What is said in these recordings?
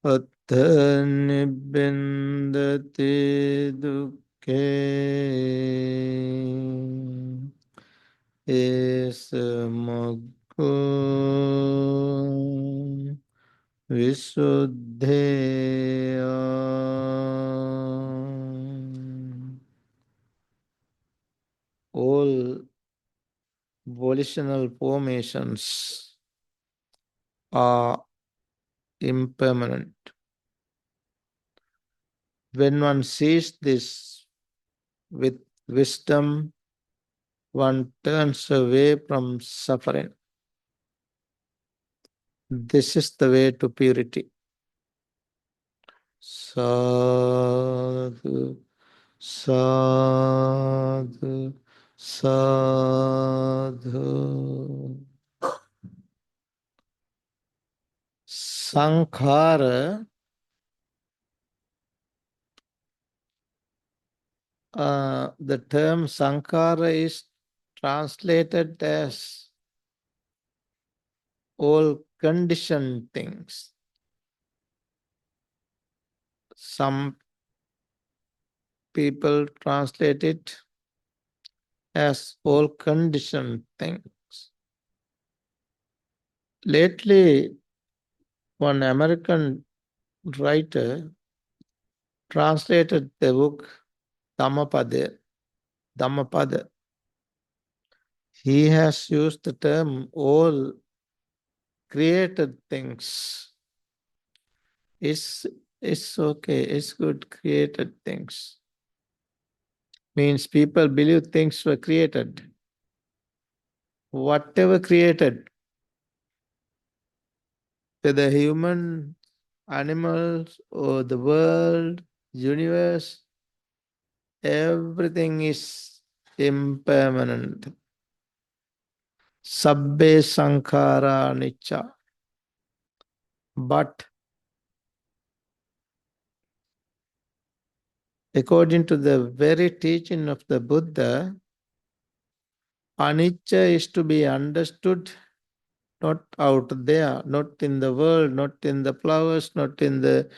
අත්ථ නිබ්බින්දති දුක්ඛේ ඒස මොක්ඛෝ විසුද්ධේය. All volitional formations are impermanent. When one sees this with wisdom, one turns away from suffering. This is the way to purity. Sadhu, sadhu, sadhu. Sankhara, the term sankhara is translated as all conditioned things. Some people translate it as all conditioned things. Lately, one American writer translated the book Dhammapada. He has used the term all created things. It's okay, it's good, created things. Means people believe things were created. Whatever created, whether human, animals, or the world, universe, everything is impermanent. Sabbe sankhara anicca. But according to the very teaching of the Buddha, anicca is to be understood not out there, not in the world, not in the flowers, not in the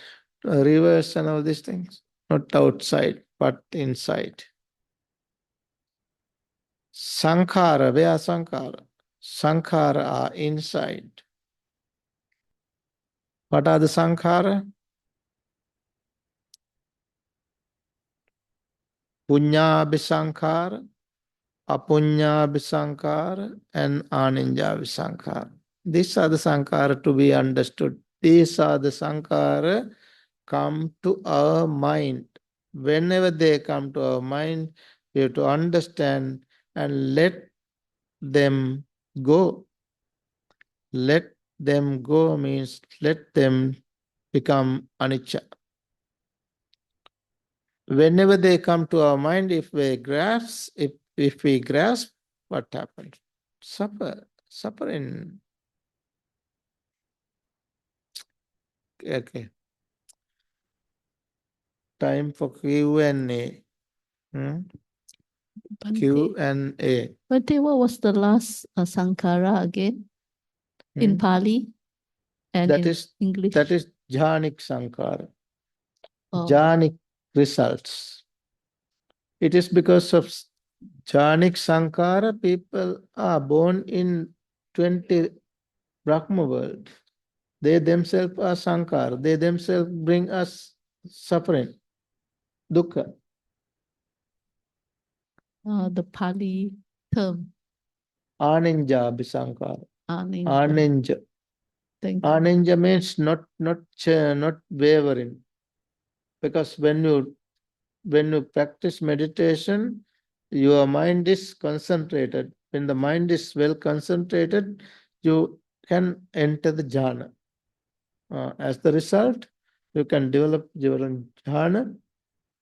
rivers and all these things. Not outside, but inside. Sankhara, where are sankhara? Sankhara are inside. What are the sankhara? Punyabhisankhara, apunyabhisankhara, and aninjabhisankhara. These are the sankhara to be understood. These are the sankhara come to our mind. Whenever they come to our mind, we have to understand and let them go. Let them go means let them become anicca. Whenever they come to our mind, if we grasp, what happens? Suffering. Okay. Time for Q&A. Q&A. Bhante, what was the last Sankara again? In Pali and That in is English? That is jhanic sankhara. Oh. Jhanic results. It is because of jhanic sankhara people are born in 20 Brahma world. They themselves are sankhara. They themselves bring us suffering, dukkha. The Pali term. Aninja abhisankhara. Aninja. Aninja. Thank you. Aninja means not wavering. Because when you practice meditation, your mind is concentrated. When the mind is well concentrated, you can enter the jhana. As the result, you can develop your jhana,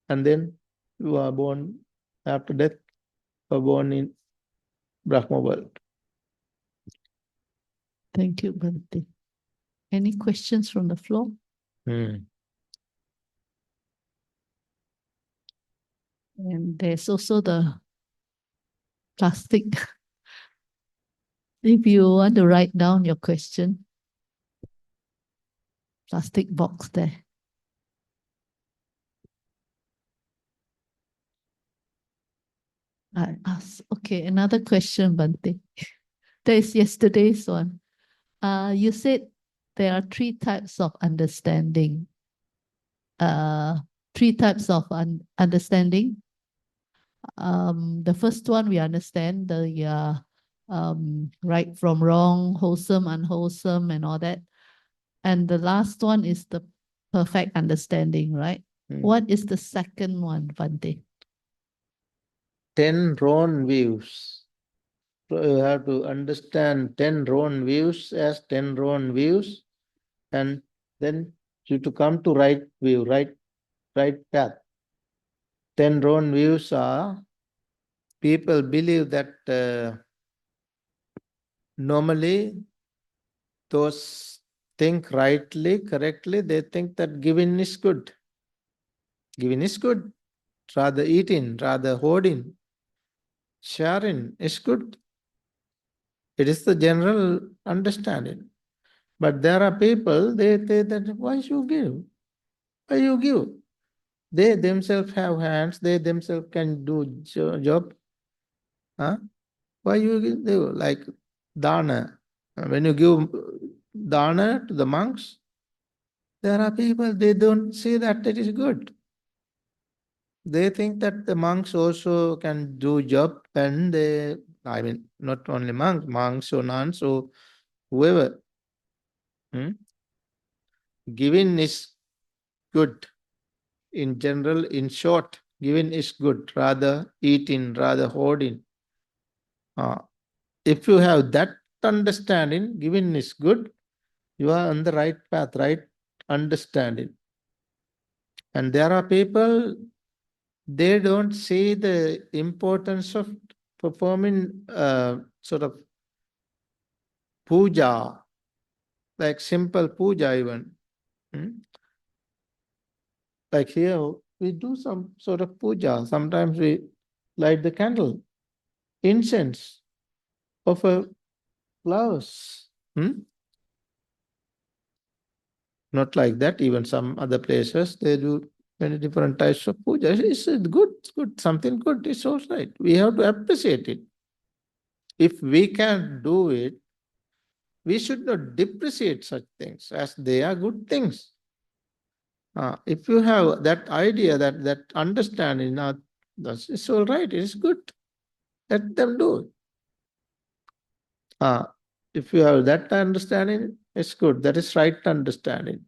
and then you are born after death, you are born in Brahma world. Thank you, Bhante. Any questions from the floor? And there's also the plastic If you want to write down your question, plastic box there. I ask. Okay, another question, Bhante. That is yesterday's one. You said there are three types of understanding. Three types of understanding. The first one we understand the right from wrong, wholesome, unwholesome, and all that. And the last one is the perfect understanding, right? What is the second one, Bhante? 10 wrong views. So you have to understand 10 wrong views as 10 wrong views, and then you to come to right view, right path. 10 wrong views are people believe that normally those think rightly, correctly, they think that giving is good. Giving is good. Rather eating, rather hoarding, sharing is good. It is the general understanding. But there are people, they say that why you give? Why you give? They themselves have hands, they themselves can do job. Huh? Why you give? Like dana. When you give dana to the monks, there are people, they don't see that it is good. They think that the monks also can do job, and they, I mean, not only monks or nuns or whoever. Giving is good. In general, in short, giving is good, rather eating, rather hoarding. If you have that understanding, giving is good, you are on the right path, right understanding. And there are people, they don't see the importance of performing sort of puja, like simple puja even. Like here, we do some sort of puja. Sometimes we light the candle, incense, offer flowers. Not like that. Even some other places, they do many different types of puja. It's good. It's good. Something good. It's all right. We have to appreciate it. If we can't do it, we should not depreciate such things as they are good things. If you have that idea, that understanding, it's all right. It's good. Let them do it. If you have that understanding, it's good. That is right understanding.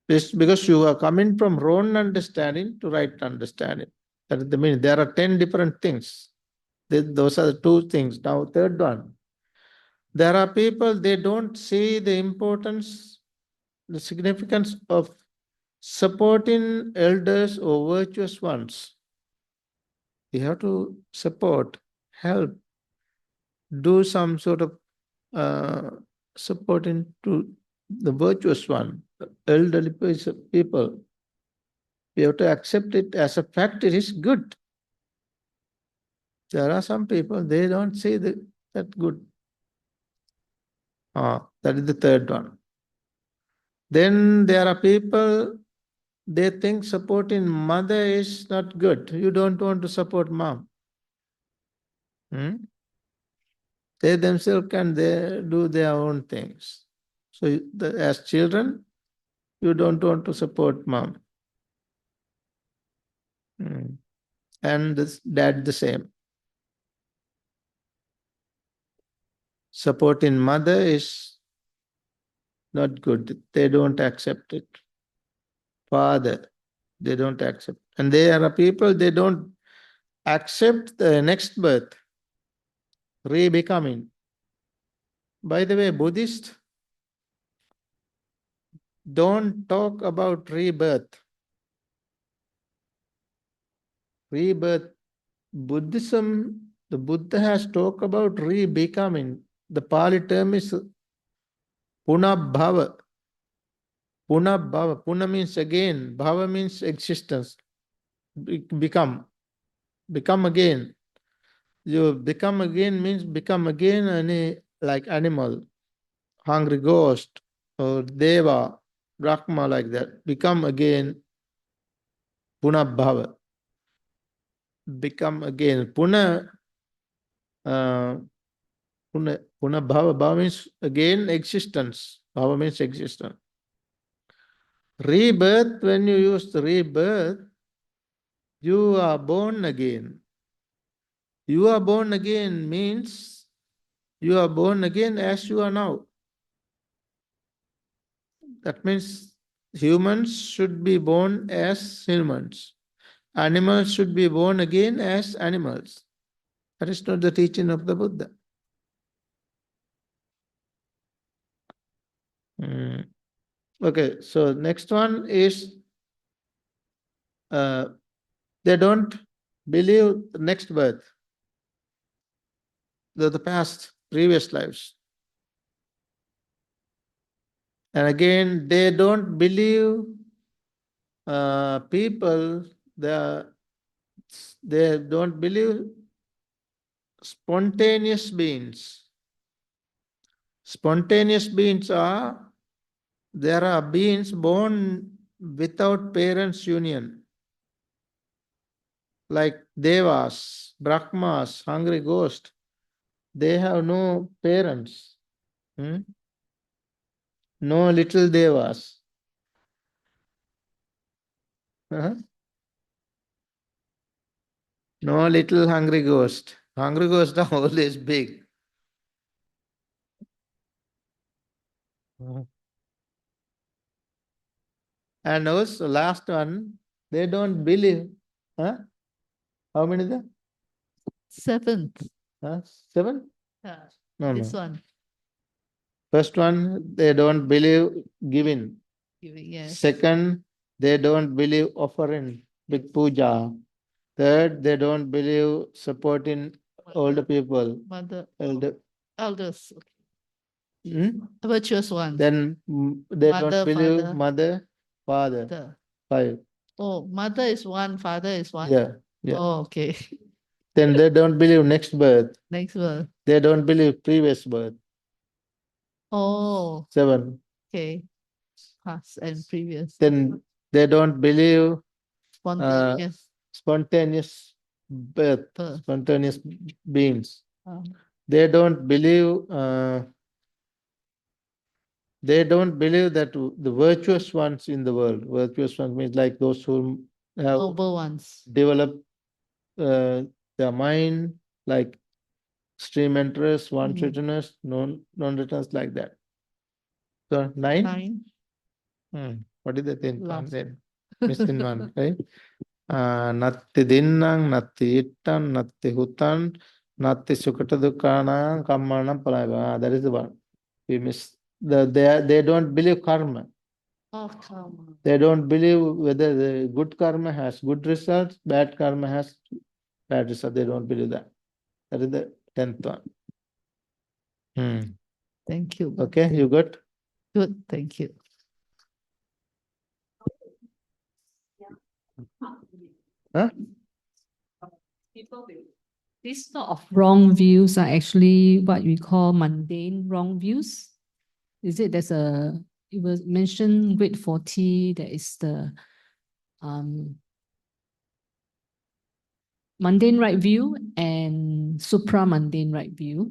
It's because you are coming from wrong understanding to right understanding. That is the meaning. There are 10 different things. Those are the two things. Now, third one. There are people, they don't see the importance, the significance of supporting elders or virtuous ones. You have to support, help, do some sort of supporting to the virtuous one, the elderly people. We have to accept it as a fact. It is good. There are some people, they don't see that good. That is the third one. Then there are people, they think supporting mother is not good. You don't want to support mom. They themselves can do their own things. So as children, you don't want to support mom. And dad the same. Supporting mother is not good. They don't accept it. Father, they don't accept. And there are people, they don't accept the next birth, re-becoming. By the way, Buddhists don't talk about rebirth. Rebirth. Buddhism, the Buddha has talked about re-becoming. The Pali term is punabhava. Punabhava. Puna means again. Bhava means existence. Become again. You become again means become again any like animal, hungry ghost, or deva, brahma, like that. Become again punabhava. Become again. Uh, Punabhava. Bhava means again existence. Bhava means existence. Rebirth, when you use the rebirth, you are born again. You are born again means you are born again as you are now. That means humans should be born as humans. Animals should be born again as animals. That is not the teaching of the Buddha. Okay, so next one is they don't believe the next birth, the past, previous lives. And again, they don't believe people, they don't believe spontaneous beings. Spontaneous beings are, there are beings born without parents' union, like devas, brahmas, hungry ghosts. They have no parents. No little devas. No little hungry ghost. Hungry ghosts are always big. And also last one, they don't believe. Huh? How many there? 7th. Huh? 7? Yeah. No, This no. one. First one, they don't believe giving. Yes. Second, they don't believe offering big puja. Third, they don't believe supporting older people. Elders. Hmm? Virtuous ones. Then they don't believe father. mother, father. 5. Oh, mother is one, father is one. Yeah, yeah. Oh, okay. Then they don't believe next birth. Next birth. They don't believe previous birth. Oh, 7. okay. Past and previous. Then they don't believe Spontaneous. spontaneous birth, Birth. spontaneous beings. Um, They don't believe that the virtuous ones in the world. Virtuous ones means like those who have Noble ones. developed their mind, like stream interest, one-returnness, non-returns, like that. So 9? 9. What is the 10th one Last. then? Missing one, right? Natti dinnang, natti ittan, natti hutan, natti sukata dukkana, kammana palaiva. That is the one. We miss. They don't believe karma. Oh, karma. They don't believe whether the good karma has good results, bad karma has bad results. They don't believe that. That is the 10th one. Thank you. Okay, you got? Good, thank you. Huh? These sort of wrong views are actually what we call mundane wrong views. Is it it was mentioned grade 40, there is the mundane right view and supra-mundane right view.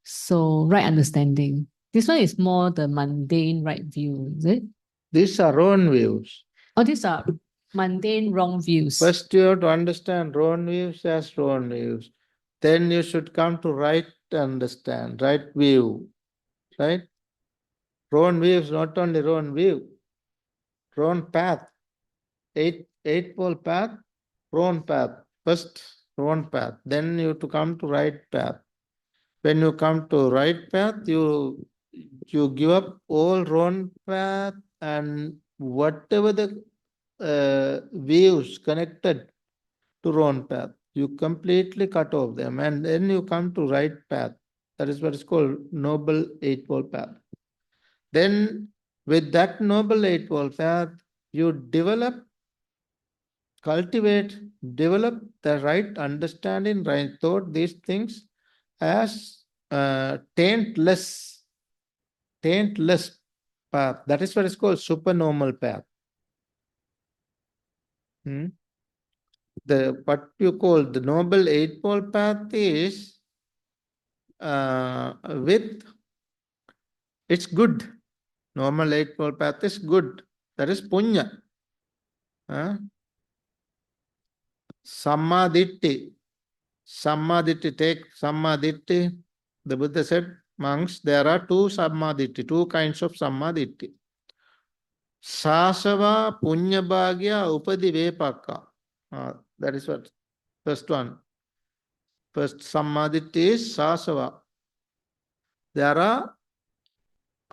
So right understanding. This one is more the mundane right view, is it? These are wrong views. Oh, these are mundane wrong views. First, you have to understand wrong views as wrong views. Then you should come to right understand, right view, right? Wrong views, not only wrong view, wrong path, eightfold path, wrong path. First, wrong path. Then you have to come to right path. When you come to right path, you give up all wrong path and whatever the views connected to wrong path, you completely cut off them, and then you come to right path. That is what is called Noble Eightfold Path. Then with that Noble Eightfold Path, you develop cultivate, develop the right understanding, right thought, these things as taintless path. That is what is called supernormal path. What you call the Noble Eightfold Path is it's good. Normal Eightfold Path is good. That is punya. Samma ditti. Samma ditti. Take samma ditti. The Buddha said, monks, there are two samma ditti, two kinds of samma ditti. Sāsava punya bhagya upadi vepakka. That is what first one. First samma ditti is sāsava. There are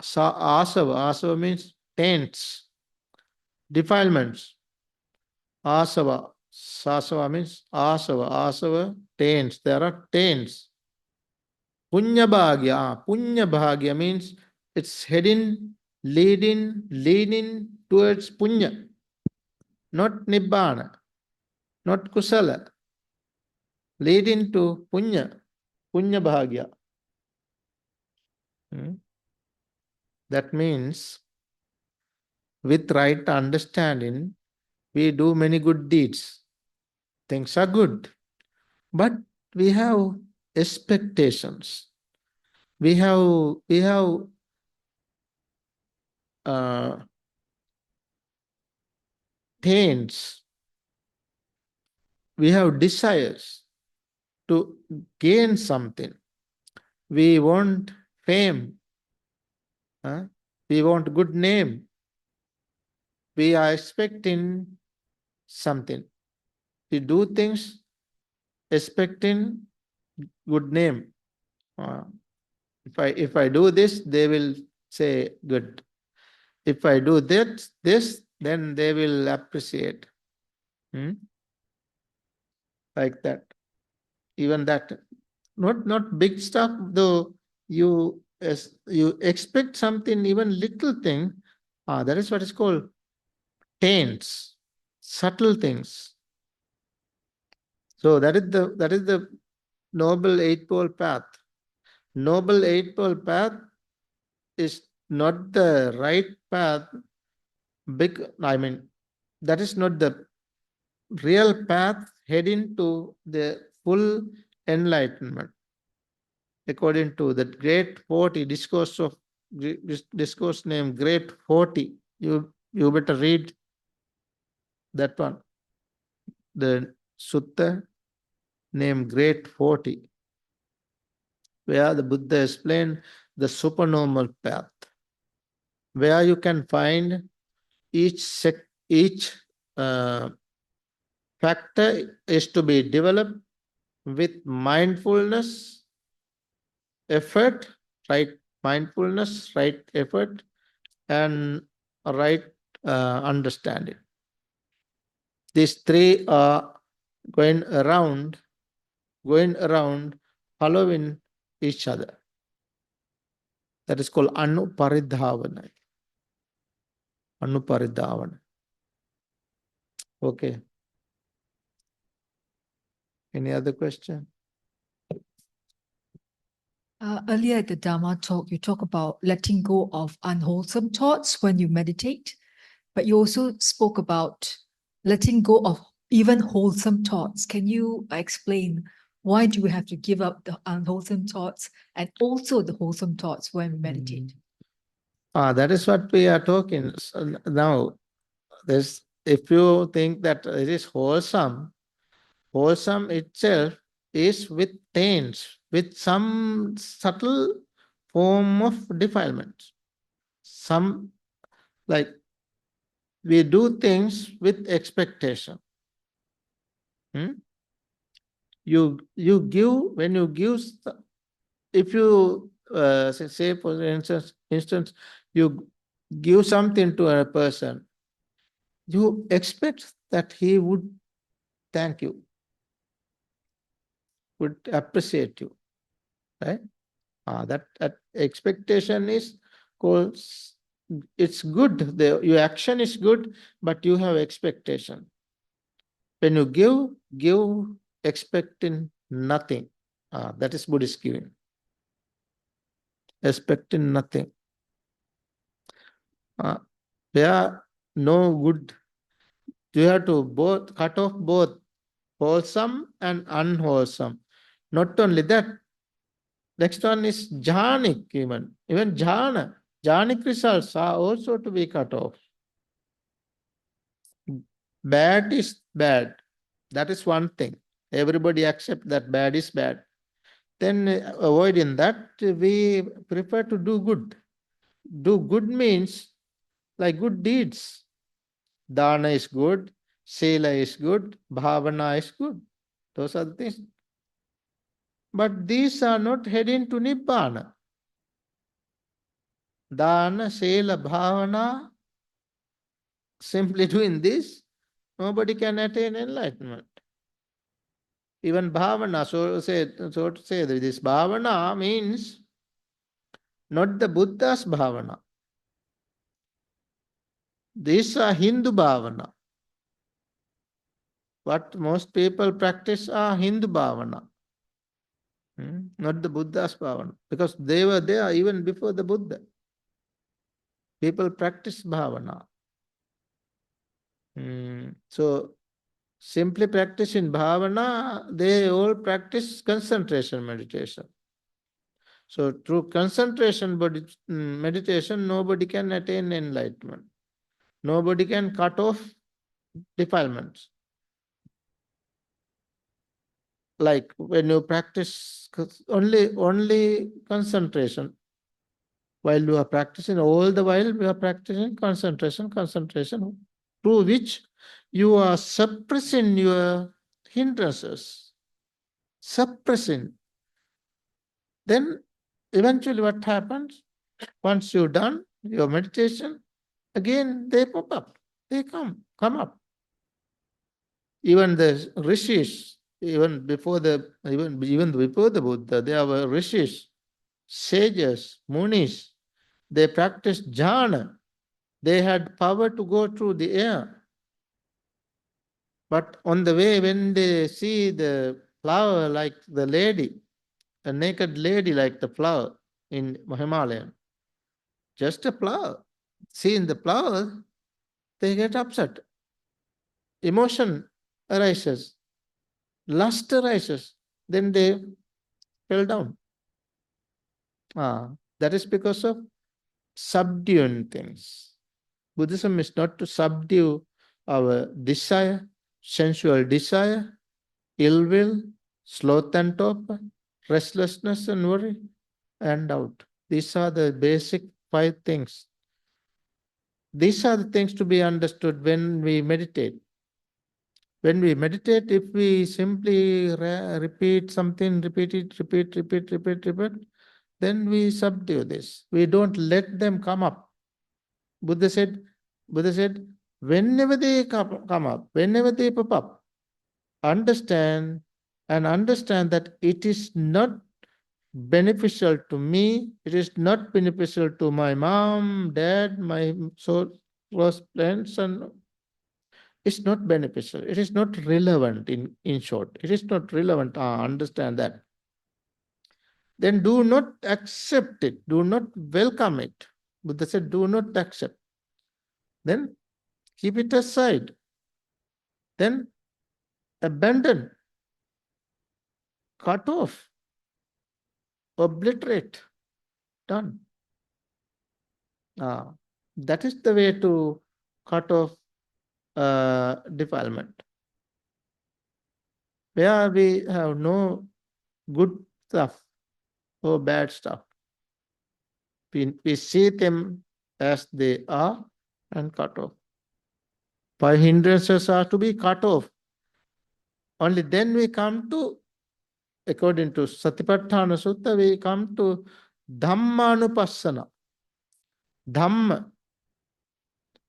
asava. Asava means taints, defilements. Asava. Sasava means asava. Asava, taints. There are taints. Punya bhagya. Punya bhagya means it's heading, leaning towards punya. Not nibbana. Not kusala. Leading to punya. Punya bhagya. That means with right understanding, we do many good deeds. Things are good. But we have expectations. We have taints. We have desires to gain something. We want fame. We want good name. We are expecting something. We do things expecting good name. If I do this, they will say good. If I do this, then they will appreciate. Like that. Even that, not big stuff, though you expect something, even little thing, that is what is called taints, subtle things. So that is the Noble Eightfold Path. Noble Eightfold Path is not the right path. That is not the real path heading to the full enlightenment. According to that great 40 discourse named Great 40, you better read that one. The sutta named Great 40, where the Buddha explained the supernormal path, where you can find each factor is to be developed with mindfulness, effort, right mindfulness, right effort, and right understanding. These three are going around following each other. That is called anuparidhavana. Anuparidhavana. Okay. Any other question? Earlier at the Dhamma talk, you talk about letting go of unwholesome thoughts when you meditate, but you also spoke about letting go of even wholesome thoughts. Can you explain why do we have to give up the unwholesome thoughts and also the wholesome thoughts when we meditate? That is what we are talking now. If you think that it is wholesome itself is with taints, with some subtle form of defilement. Some, like, we do things with expectation. You give, when you give, if you say for instance, you give something to a person, you expect that he would thank you, would appreciate you, right? That expectation is called, it's good. Your action is good, but you have expectation. When you give expecting nothing. That is Buddhist giving. Expecting nothing. Where no good, you have to both cut off both wholesome and unwholesome. Not only that, next one is jhanic even. Even jhanic results are also to be cut off. Bad is bad. That is one thing. Everybody accept that bad is bad. Then avoiding that, we prefer to do good. Do good means like good deeds. Dana is good, Sila is good, Bhavana is good. Those are the things. But these are not heading to Nibbana. Dana, Sila, Bhavana, simply doing this, nobody can attain enlightenment. Even Bhavana, so to say, this Bhavana means not the Buddha's Bhavana. These are Hindu Bhavana. What most people practice are Hindu Bhavana. Not the Buddha's Bhavana. Because they were there even before the Buddha. People practice Bhavana. So, simply practicing Bhavana, they all practice concentration meditation. So, through concentration meditation, nobody can attain enlightenment. Nobody can cut off defilements. Like when you practice only concentration, while you are practicing, all the while we are practicing concentration, through which you are suppressing your hindrances, suppressing. Then eventually what happens? Once you're done your meditation, again they pop up, they come up. Even the rishis, even before the Buddha, there were rishis, sages, munis. They practiced jhana. They had power to go through the air. But on the way, when they see the flower like the lady, a naked lady like the flower in Himalayan, just a flower, seeing the flower, they get upset. Emotion arises. Lust arises. Then they fell down. That is because of subduing things. Buddhism is not to subdue our desire, sensual desire, ill will, sloth and torpor, restlessness and worry, and doubt. These are the basic 5 things. These are the things to be understood when we meditate. When we meditate, if we simply repeat something, repeat, then we subdue this. We don't let them come up. Buddha said, whenever they come up, whenever they pop up, understand that it is not beneficial to me, it is not beneficial to my mom, dad, my so close friends, and it's not beneficial. It is not relevant in short. It is not relevant. Understand that. Then do not accept it. Do not welcome it. Buddha said, do not accept. Then keep it aside. Then abandon, cut off, obliterate, done. That is the way to cut off defilement. Where we have no good stuff or bad stuff, we see them as they are and cut off. 5 hindrances are to be cut off. Only then we come to, according to Satipatthana Sutta, we come to Dhammanupassana. Dhamma.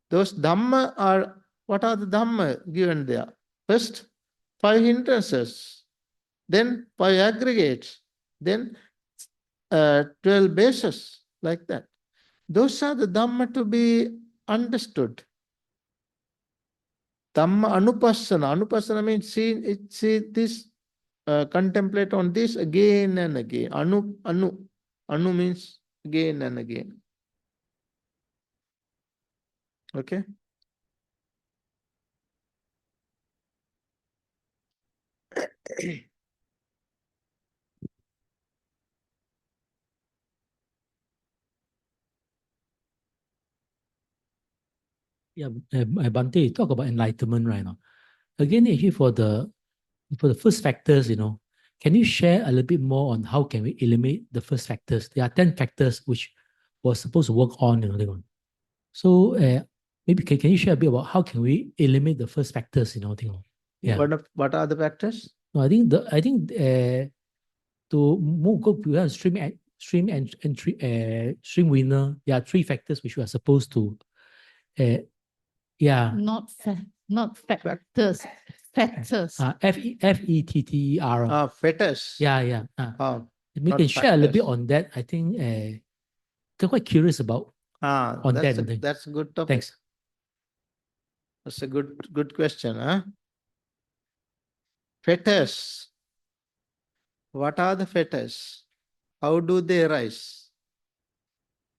Those Dhamma are, what are the Dhamma given there? First, 5 hindrances, then 5 aggregates, then 12 bases, like that. Those are the Dhamma to be understood. Dhamma anupassana. Anupassana means see this, contemplate on this again and again. Anu means again and again. Okay. Yeah, Bhante, you talk about enlightenment right now. Again, actually for the first factors, can you share a little bit more on how can we eliminate the first factors? There are 10 factors which we're supposed to work on, So maybe can you share a bit about how can we eliminate the first factors, Yeah. What are the factors? No, I think to go beyond stream winner, there are 3 factors which we are supposed to Not factors, factors. FETTER. Fetters. Yeah. We not can share a little bit factors. on that. I think I'm quite curious about on that's that. that's a good topic. Thanks. That's a good question, huh? Fetters. What are the fetters? How do they arise?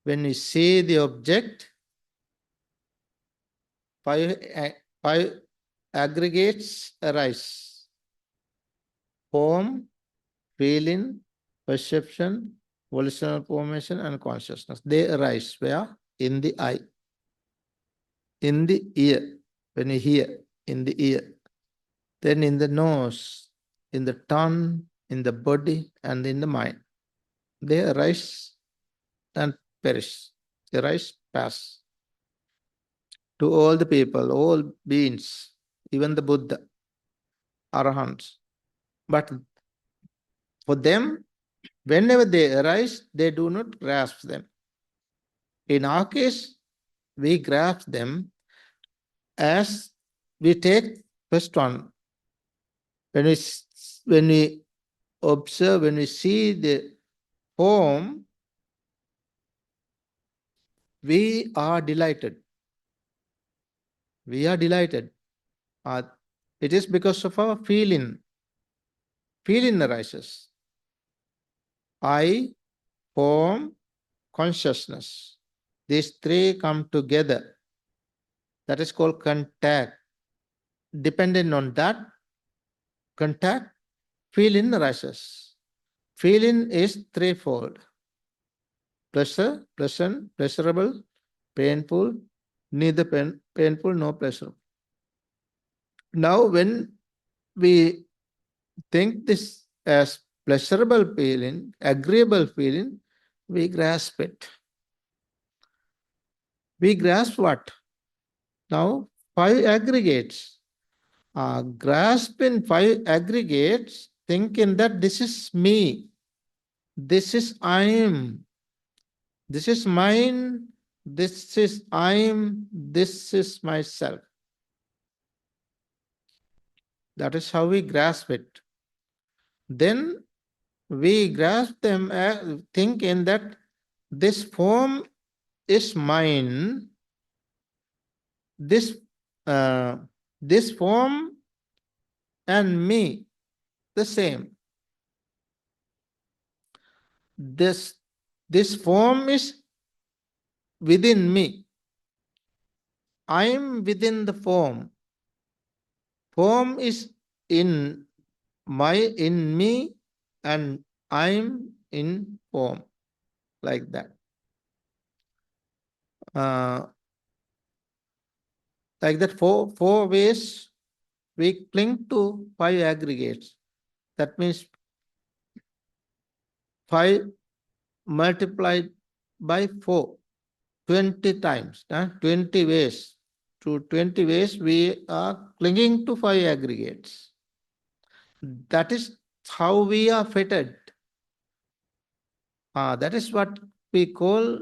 When we see the object, five aggregates arise: form, feeling, perception, volitional formation, and consciousness. They arise where? In the eye, in the ear, when you hear, in the ear, then in the nose, in the tongue, in the body, and in the mind. They arise and perish. They arise, pass. To all the people, all beings, even the Buddha, Arahants. But for them, whenever they arise, they do not grasp them. In our case, we grasp them as we take first one. When we observe, when we see the form, we are delighted. We are delighted. It is because of our feeling. Feeling arises. I, form, consciousness. These 3 come together. That is called contact. Depending on that contact, feeling arises. Feeling is threefold: pleasure, pleasant, pleasurable, painful, neither painful nor pleasurable. Now, when we think this as pleasurable feeling, agreeable feeling, we grasp it. We grasp what? Now, 5 aggregates. Grasping 5 aggregates, thinking that this is me, this is I am, this is mine, this is I am, this is myself. That is how we grasp it. Then we grasp them thinking that this form is mine, this form and me, the same. This form is within me. I am within the form. Form is in me, and I am in form, like that. Like that, four ways we cling to 5 aggregates. That means 5 multiplied by 4, 20 times, 20 ways. To 20 ways we are clinging to 5 aggregates. That is how we are fettered. That is what we call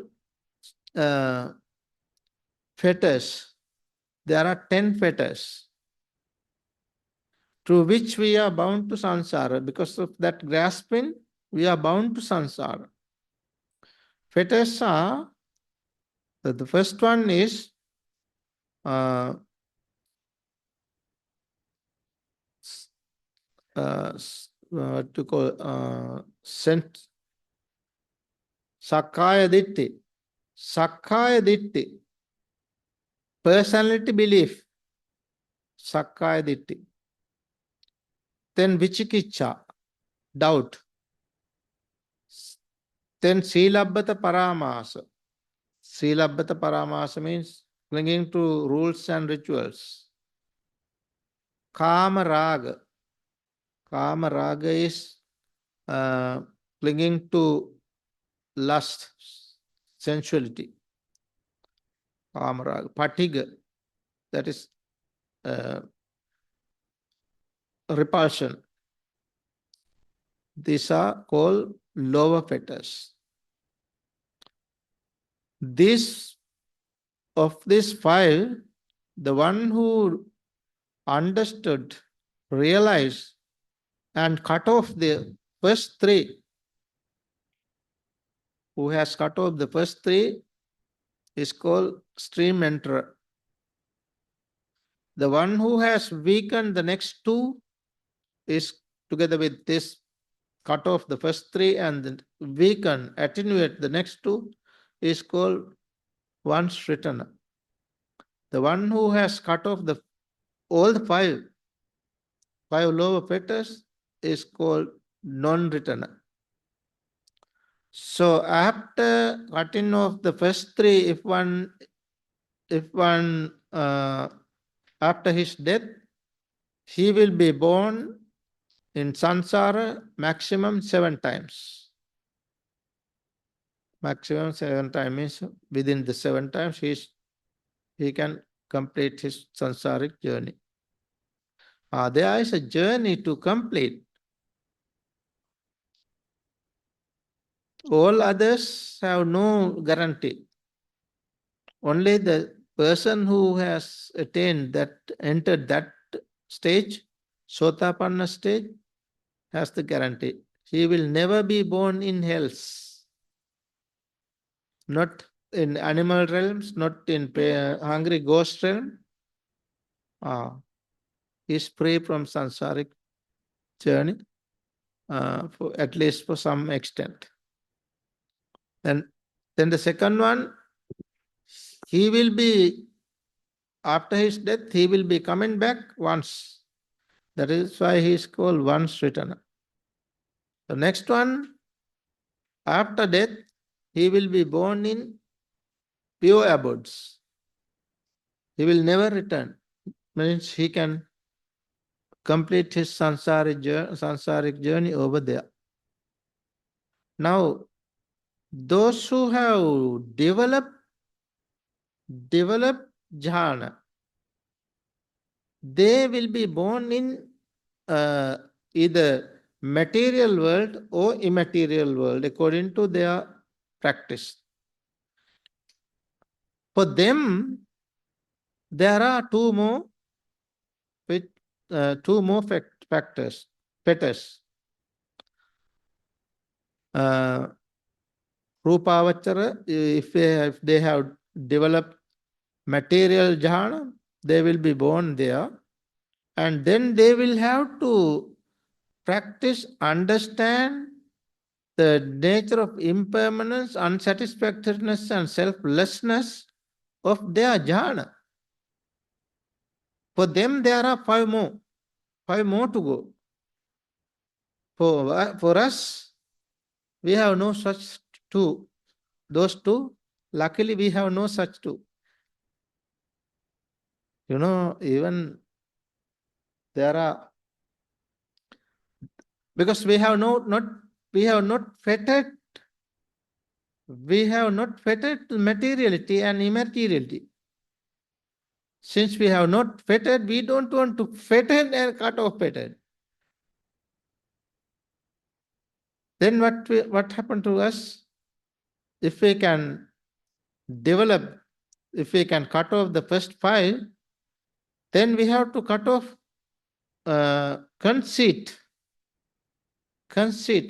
fetters. There are 10 fetters through which we are bound to samsara. Because of that grasping, we are bound to samsara. Fetters are, the first one is what to call, Sakkaya Ditti. Sakkaya Ditti. Personality belief. Sakkaya Ditti. Then Vichikicha. Doubt. Then Silabbata Paramasa. Silabbata Paramasa means clinging to rules and rituals. Kama Raga. Kama Raga is clinging to lust, sensuality. Kama Raga. Patiga, that is repulsion. These are called lower fetters. Of these five, the one who understood, realized, and cut off the first three, who has cut off the first three, is called stream enterer. The one who has weakened the next two is, together with this, cut off the first three and weaken, attenuate the next two, is called once returner. The one who has cut off all the five lower fetters is called non-returner. So after cutting off the first three, if one after his death, he will be born in samsara maximum 7 times. Maximum 7 times means within the 7 times he can complete his samsaric journey. There is a journey to complete. All others have no guarantee. Only the person who has entered that stage, Sotapanna stage, has the guarantee. He will never be born in hells. Not in animal realms, not in hungry ghost realm. He is free from samsaric journey, at least for some extent. And then the second one, he will be, after his death, he will be coming back once. That is why he is called once returner. The next one, after death, he will be born in pure abodes. He will never return. Means he can complete his samsaric journey over there. Now, those who have developed jhana, they will be born in either material world or immaterial world according to their practice. For them, there are two more factors, fetters. Rupavachara, if they have developed material jhana, they will be born there. And then they will have to practice, understand the nature of impermanence, unsatisfactoriness, and selflessness of their jhana. For them, there are five more to go. For us, we have no such two. Those two, luckily we have no such two. Even there are, because we have not fettered materiality and immateriality. Since we have not fettered, we don't want to fetter and cut off fetter. Then what happened to us? If we can cut off the first five, then we have to cut off conceit,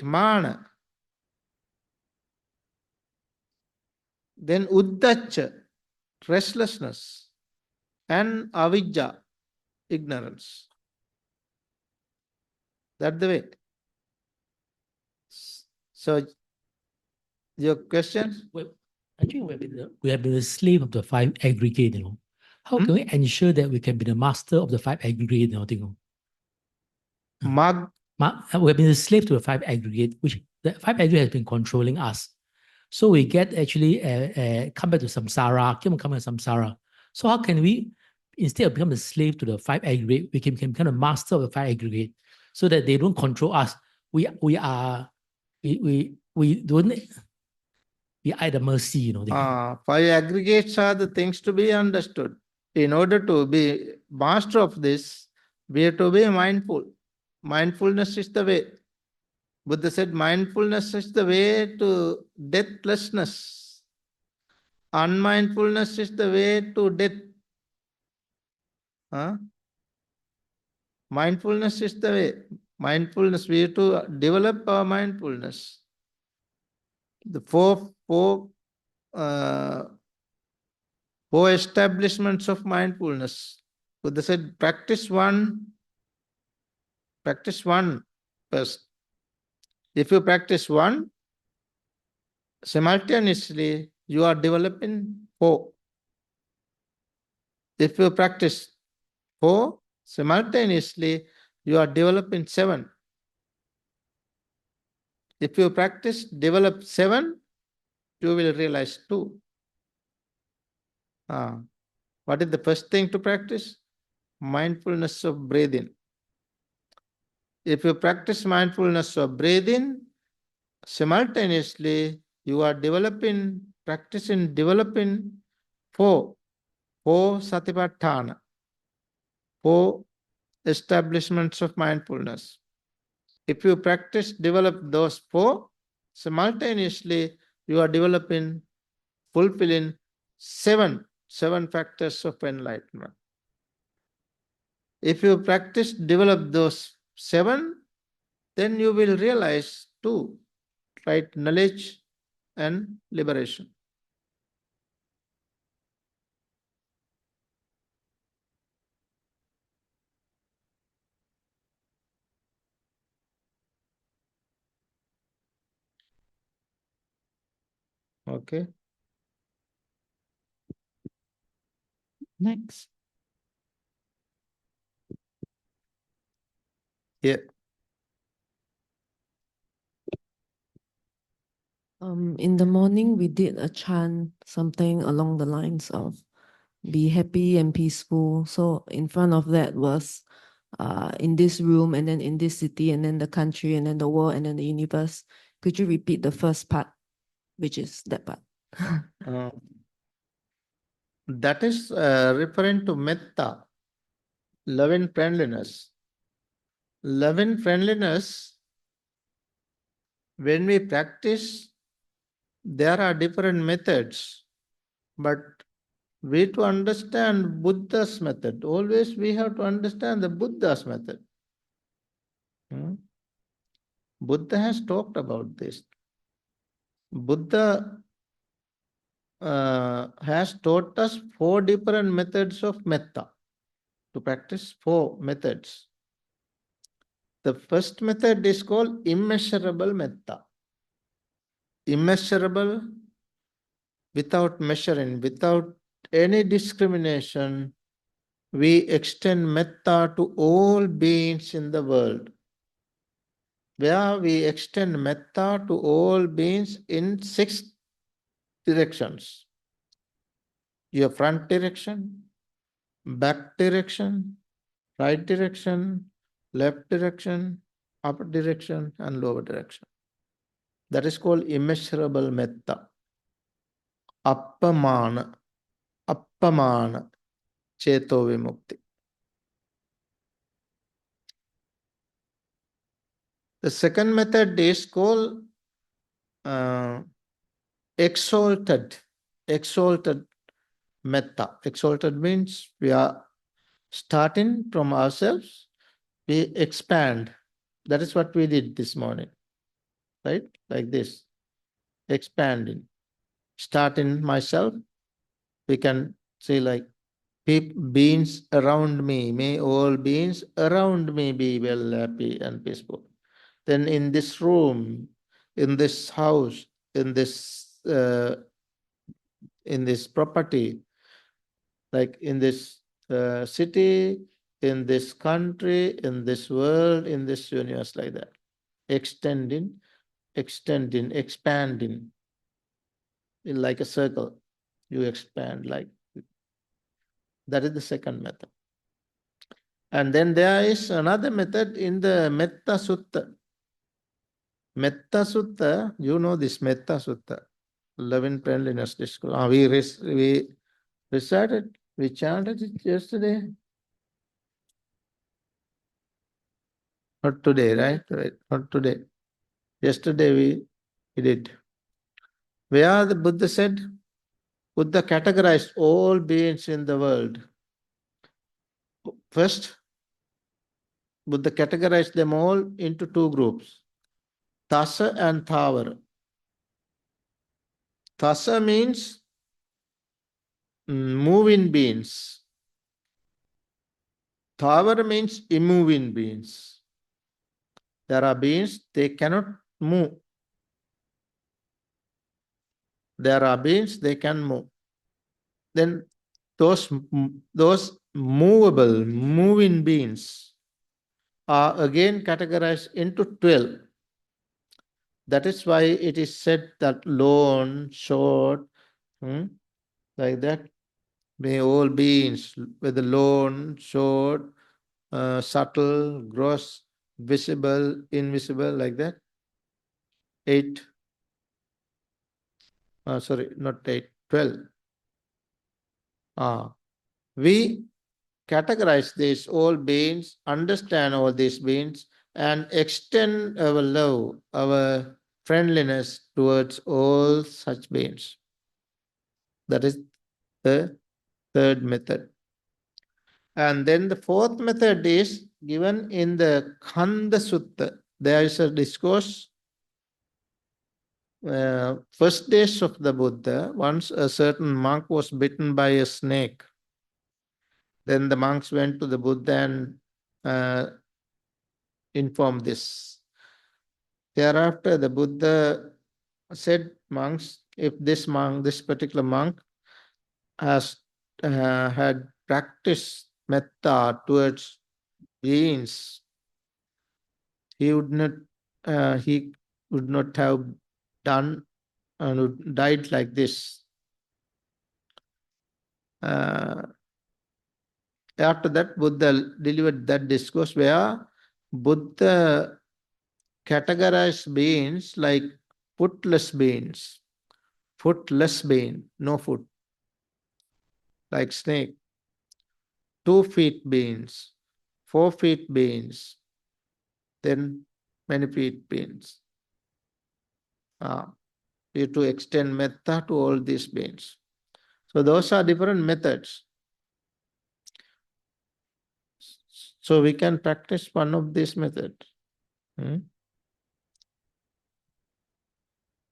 mana. Then uddacha, restlessness, and avijja, ignorance. That's the way. So, your question? Well, actually, we have been the slave of the five aggregate, How can we ensure that we can be the master of the five aggregate, Mark. We have been a slave to the five aggregate, which the five aggregate has been controlling us. So we get actually come back to samsara, keep on coming to samsara. So how can we, instead of becoming a slave to the five aggregate, we can become a master of the five aggregate, so that they don't control us. We are at the mercy, Five aggregates are the things to be understood. In order to be master of this, we have to be mindful. Mindfulness is the way. Buddha said mindfulness is the way to deathlessness. Unmindfulness is the way to death. Mindfulness is the way. Mindfulness, we have to develop our mindfulness. The four establishments of mindfulness. Buddha said, practice one first. If you practice one, simultaneously you are developing four. If you practice four, simultaneously you are developing seven. If you develop seven, you will realize two. What is the first thing to practice? Mindfulness of breathing. If you practice mindfulness of breathing, simultaneously you are developing four satipatthana, four establishments of mindfulness. If you develop those four, simultaneously you are fulfilling seven factors of enlightenment. If you develop those seven, then you will realize two, right? Knowledge and liberation. Okay. Next. Yeah. In the morning, we did a chant, something along the lines of be happy and peaceful. So in front of that was in this room, and then in this city, and then the country, and then the world, and then the universe. Could you repeat the first part, which is that part? That is referring to metta, love and friendliness. Love and friendliness, when we practice, there are different methods, but we to understand Buddha's method. Always we have to understand the Buddha's method. Buddha has talked about this. Buddha has taught us four different methods of metta, to practice four methods. The first method is called immeasurable metta. Immeasurable, without measuring, without any discrimination, we extend metta to all beings in the world. Where we extend metta to all beings in 6 directions. Your front direction, back direction, right direction, left direction, upper direction, and lower direction. That is called immeasurable metta. Appamana Cheto Vimukti. The second method is called exalted metta. Exalted means we are starting from ourselves, we expand. That is what we did this morning, right? Like this, expanding. Starting myself, we can say like beings around me, may all beings around me be well, happy, and peaceful. Then in this room, in this house, in this property, like in this city, in this country, in this world, in this universe, like that. Extending, expanding, like a circle. You expand like that is the second method. And then there is another method in the Metta Sutta. Metta Sutta, you know this Metta Sutta, loving friendliness discourse. We recited, we chanted it yesterday. Not today, right? Right. Not today. Yesterday we did. Where the Buddha said, Buddha categorized all beings in the world. First, Buddha categorized them all into two groups, Tasa and Thavara. Tasa means moving beings. Thavara means immoving beings. There are beings, they cannot move. There are beings, they can move. Then those moving beings are again categorized into 12. That is why it is said that long, short, like that. May all beings, whether long, short, subtle, gross, visible, invisible, like that. 8. Sorry, not 8, 12. We categorize these all beings, understand all these beings, and extend our love, our friendliness towards all such beings. That is the third method. And then the fourth method is given in the Khanda Sutta. There is a discourse, first days of the Buddha, once a certain monk was bitten by a snake. Then the monks went to the Buddha and informed this. Thereafter, the Buddha said, monks, if this particular monk has had practiced metta towards beings, he would not have done and would died like this. After that, Buddha delivered that discourse where Buddha categorized beings like footless beings, no foot, like snake, 2 feet beings, 4 feet beings, then many feet beings. You have to extend metta to all these beings. So those are different methods. So we can practice one of these methods.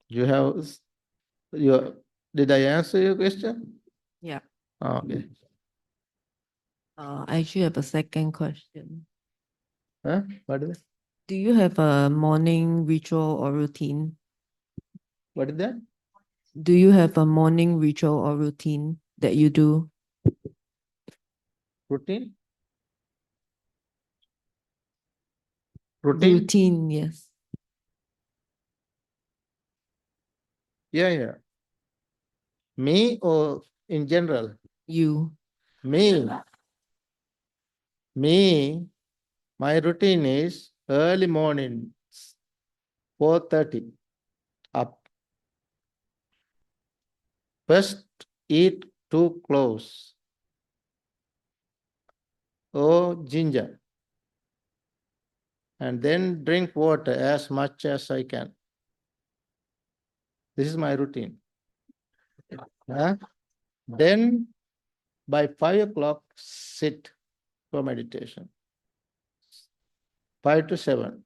You have did I answer your question? Yeah. Okay. I actually have a second question. What is that? Do you have a morning ritual or routine? What is that? Do you have a morning ritual or routine that you do? Routine? Routine? Routine, yes. Yeah. Me or in general? You. Me, my routine is early morning, 4:30 up. First, eat 2 cloves or ginger, and then drink water as much as I can. This is my routine. Then by 5 o'clock, sit for meditation. 5 to 7.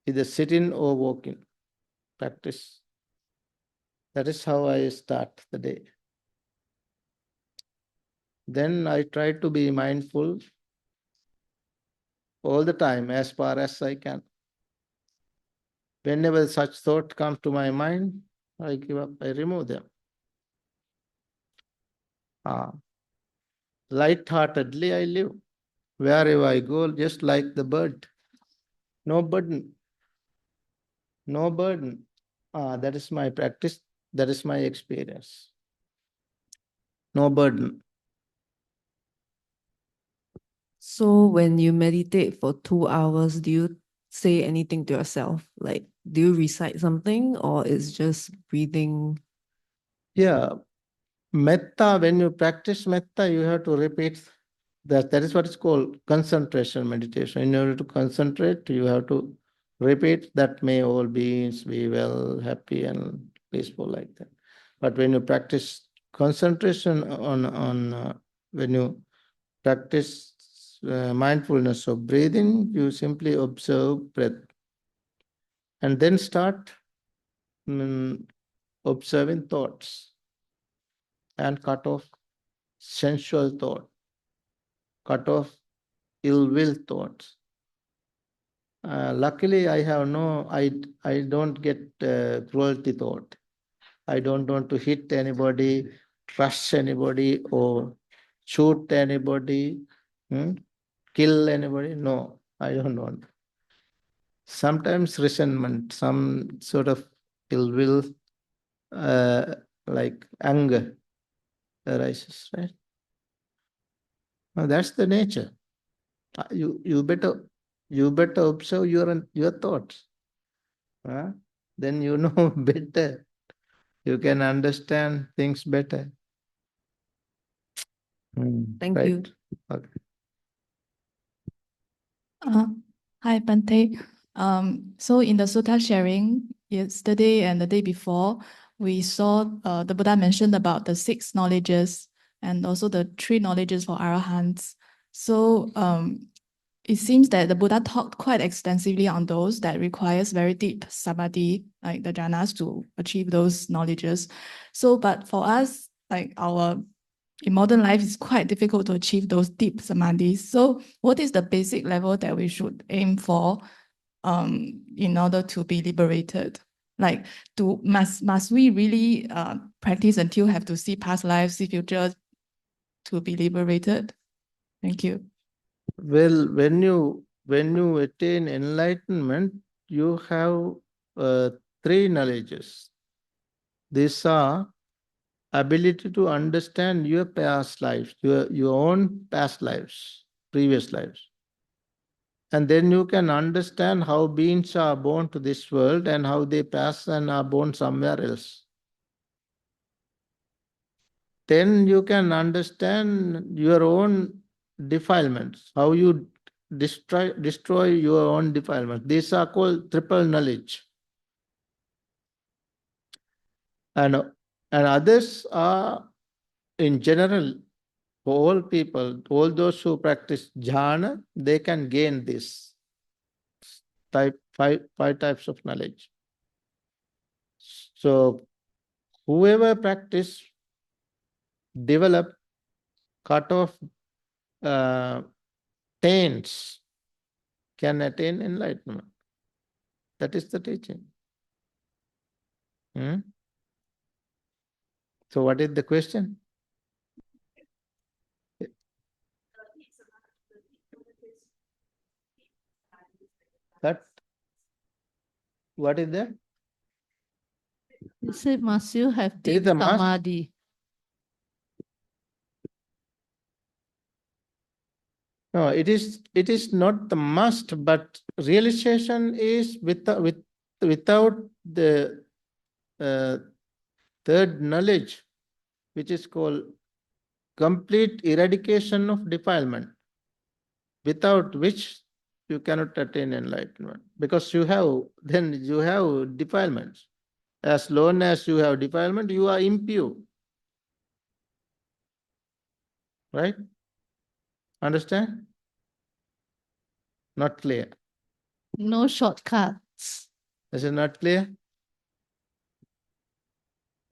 Either sitting or walking. Practice. That is how I start the day. Then I try to be mindful all the time as far as I can. Whenever such thought comes to my mind, I give up, I remove them. Light-heartedly I live. Wherever I go, just like the bird. No burden. No burden. That is my practice. That is my experience. No burden. So when you meditate for 2 hours, do you say anything to yourself? Like, do you recite something or it's just breathing? Yeah. Metta, when you practice metta, you have to repeat that. That is what is called concentration meditation. In order to concentrate, you have to repeat that may all beings be well, happy, and peaceful, like that. But when you practice concentration when you practice mindfulness of breathing, you simply observe breath and then start observing thoughts and cut off sensual thought, cut off ill will thoughts. Luckily, I don't get cruelty thought. I don't want to hit anybody, crush anybody, or shoot anybody, kill anybody. No, I don't want. Sometimes resentment, some sort of ill will, like anger arises, right? Now, that's the nature. You better observe your thoughts. Then you know better. You can understand things better. Thank Right. you. Okay. Hi, Bhante. So in the sutta sharing yesterday and the day before, we saw the Buddha mentioned about the 6 knowledges and also the 3 knowledges for arahants. So it seems that the Buddha talked quite extensively on those that requires very deep samadhi, like the jhanas, to achieve those knowledges. So, but for us, like in modern life, it's quite difficult to achieve those deep samadhis. So what is the basic level that we should aim for in order to be liberated? Like, must we really practice until have to see past lives, see future to be liberated? Thank you. Well, when you attain enlightenment, you have 3 knowledges. These are ability to understand your past lives, your own past lives, previous lives. And then you can understand how beings are born to this world and how they pass and are born somewhere else. Then you can understand your own defilements, how you destroy your own defilements. These are called triple knowledge. And others are, in general, for all people, all those who practice jhana, they can gain this five types of knowledge. So whoever practice, develop, cut off taints, can attain enlightenment. That is the teaching. So what is the question? What is that? You said, must you have It is deep a must. samadhi? No, it is not the must, but realization is without the third knowledge, which is called complete eradication of defilement, without which you cannot attain enlightenment, because you have defilements. As long as you have defilement, you are impure. Right? Understand? Not clear. No shortcuts. Is it not clear?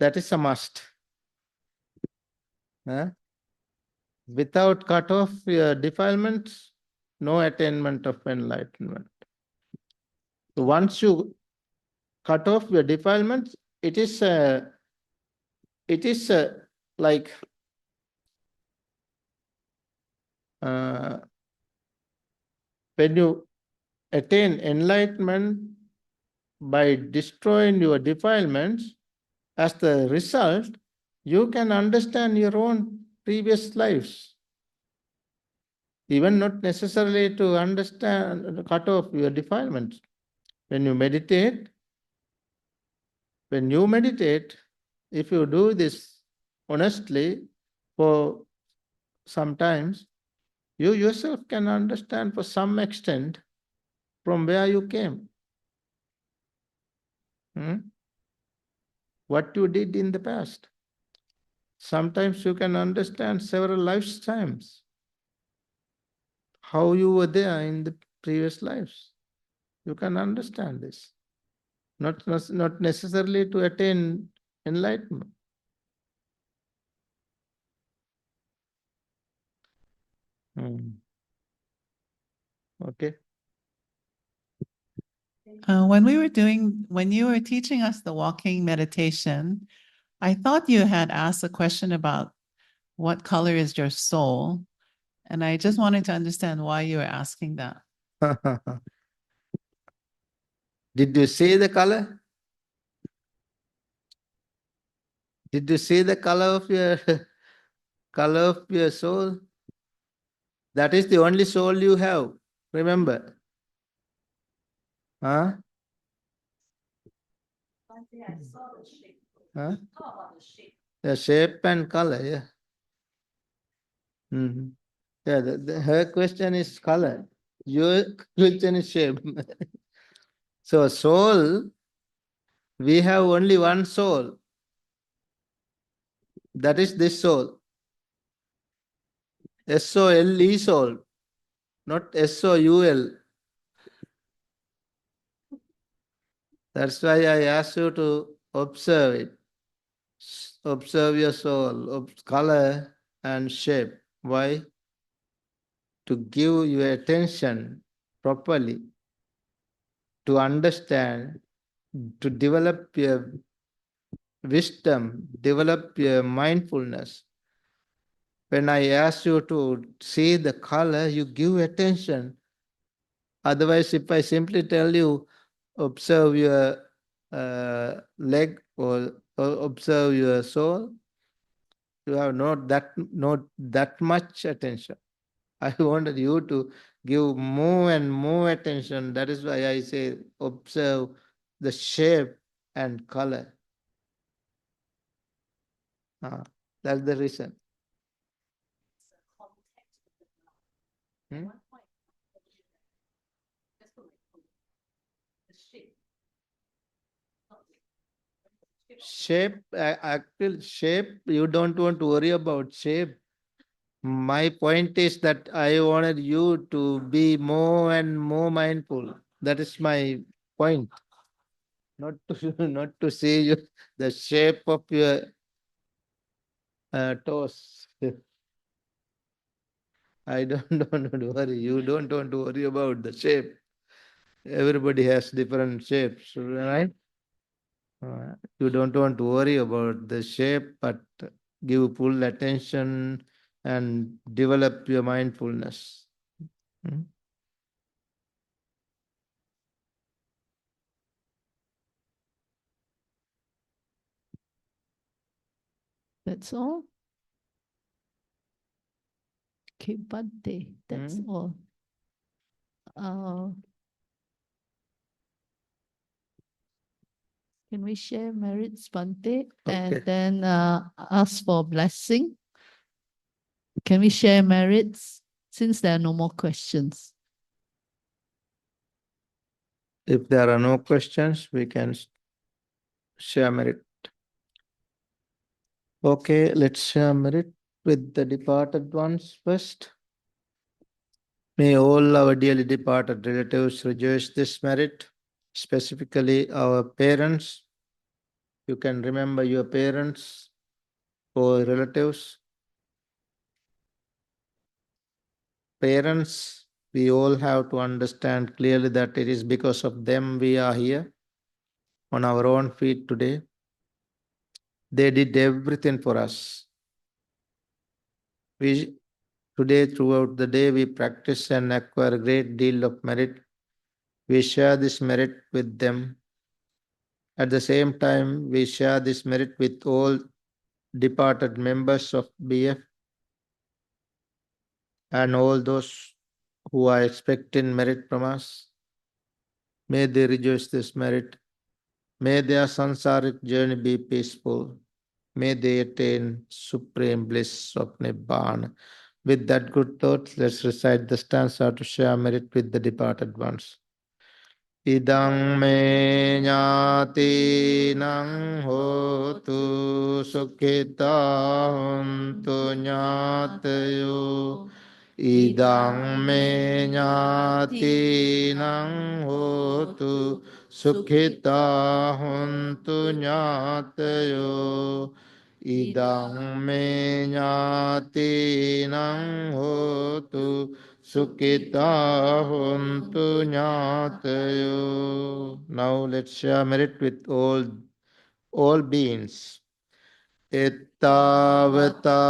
That is a must. Without cut off your defilements, no attainment of enlightenment. So once you cut off your defilements, it is like when you attain enlightenment by destroying your defilements, as the result, you can understand your own previous lives. Even not necessarily to understand, cut off your defilements. When you meditate, if you do this honestly for some times, you yourself can understand for some extent from where you came. What you did in the past. Sometimes you can understand several lifetimes, how you were there in the previous lives. You can understand this. Not necessarily to attain enlightenment. Okay. When you were teaching us the walking meditation, I thought you had asked a question about what color is your soul. And I just wanted to understand why you were asking that. Did you see the color? Did you see the color of your soul? That is the only soul you have. Remember. Huh? Huh? The shape and color, yeah. Yeah, her question is color. Your question is shape. So soul, we have only one soul. That is this soul. S-O-L-E soul, not S-O-U-L. That's why I asked you to observe it. Observe your soul, color and shape. Why? To give your attention properly, to understand, to develop your wisdom, develop your mindfulness. When I ask you to see the color, you give attention. Otherwise, if I simply tell you, observe your leg or observe your soul, you have not that much attention. I wanted you to give more and more attention. That is why I say observe the shape and color. That's the reason. Shape, actual shape, you don't want to worry about shape. My point is that I wanted you to be more and more mindful. That is my point. Not to see the shape of your toes. I don't want to worry. You don't want to worry about the shape. Everybody has different shapes, right? You don't want to worry about the shape, but give full attention and develop your mindfulness. That's all. Okay, Bhante, that's all. Can we share merits, Bhante, and then ask for blessing? Can we share merits since there are no more questions? If there are no questions, we can share merit. Okay, let's share merit with the departed ones first. May all our dearly departed relatives rejoice this merit, specifically our parents. You can remember your parents or relatives. parents, we all have to understand clearly that it is because of them we are here on our own feet today. They did everything for us. Today, throughout the day, we practice and acquire a great deal of merit. We share this merit with them. At the same time, we share this merit with all departed members of BF and all those who are expecting merit from us. May they rejoice this merit. May their sansaric journey be peaceful. May they attain supreme bliss of Nibbana. With that good thought, let's recite the stanza to share merit with the departed ones. Idang me ñātīnaṃ hotu sukhitā hontu ñātayo. Idang me ñātīnaṃ hotu sukhitā hontu ñātayo. Idang me ñātīnaṃ hotu Sukhita hontu ñātayo. Now let's share merit with all beings. Ittavata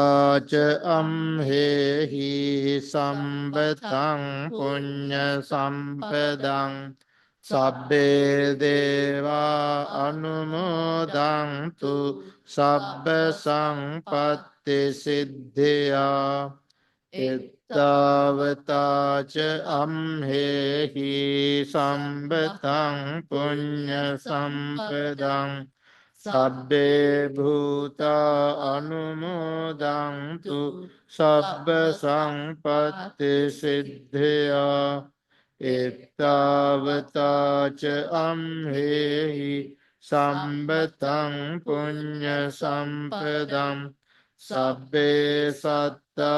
ca amhehi sambataṃ puñya sampadang sabbe deva anumodantu sabba sampatti siddhya. Ittavata ca amhehi sambataṃ puñya sampadang sabbe bhuta anumodantu sabba sampatti siddhya. Ittavata ca amhehi sambataṃ puñya sampadang sabbe satta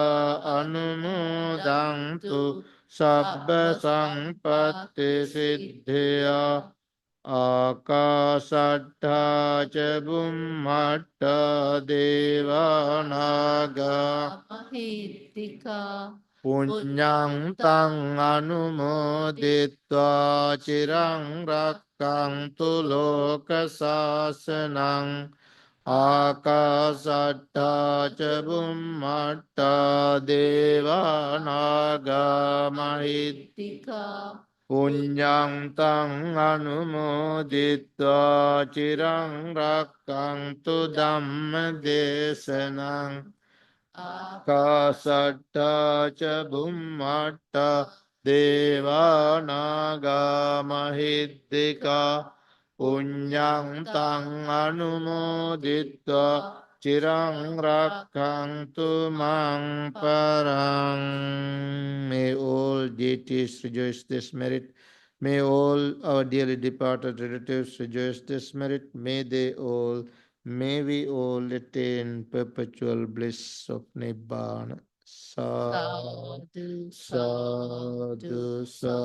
anumodantu sabba sampatti siddhya. Akasattha ca bhummatta devanaga puññaṃ taṃ anumoditva chiraṃ rakkantu lokasāsanaṃ. Akasattha ca bhummatta devanaga mahittika puññaṃ taṃ anumoditva chiraṃ rakkantu dhamma desanaṃ. Akasattha ca bhummatta devanaga mahittika puññaṃ taṃ anumoditva chiraṃ rakkantu maṃ paraṃ. May all deities rejoice this merit. May all our dearly departed relatives rejoice this merit. May we all attain perpetual bliss of Nibbana. Sadhu, sadhu, sadhu.